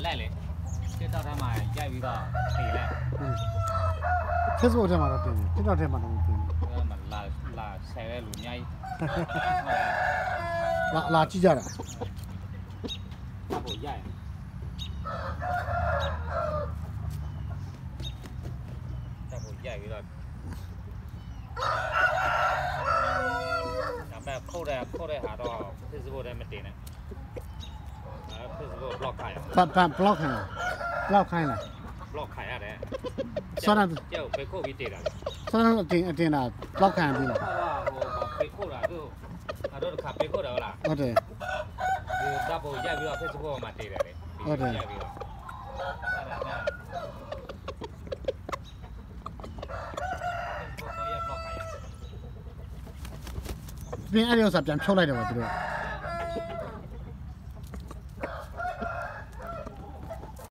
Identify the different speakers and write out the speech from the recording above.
Speaker 1: လိုက်လေတစ်တော့ထဲမှာရိုက်ပြီးတော့ထည့်လိုက်
Speaker 2: Facebook ထဲမှာတော့တင်တယ် TikTok ထဲမှာတော့မတင်ဘူး
Speaker 1: အဲ့မှာလာဆယ်တဲ့လူအများကြီး
Speaker 2: လာကြည့်ကြတာ
Speaker 1: အဖို့ရိုက်အဖို့ရိုက်ပြီးတော့ဒါပေမဲ့ခုတ်တဲ့ဟာတော့ Facebook ထဲမတင်နဲ့Facebook block ခိုင်းရ
Speaker 2: block ခိုင်းလား block ခိုင်းလား
Speaker 1: block ခိုင်းရတယ်
Speaker 2: ဆောင်းတာ
Speaker 1: ကျောက်ပဲခုတ်ပြီးတင်တာ
Speaker 2: ဆောင်းတာအတင်တာ block ခိုင်းပြီလား
Speaker 1: ဟိုပဲခုတ်တာတို့အဲ့တော့ခါပဲခုတ်တာဟုတ်လား
Speaker 2: ဟုတ်တယ်
Speaker 1: ဒီတပ်ပေါ်ရိုက်ပြီးတော့ Facebook မှာတင်တယ်လေရိုက်ပြီးတော့အဲ့ဒါနဲ့ Facebook တော့ရ block ခိုင်းရ
Speaker 2: ပြင်အဲ့ဒီဥစ္စာပြန်ဖြုတ်လိုက်တယ်ပါသူတို့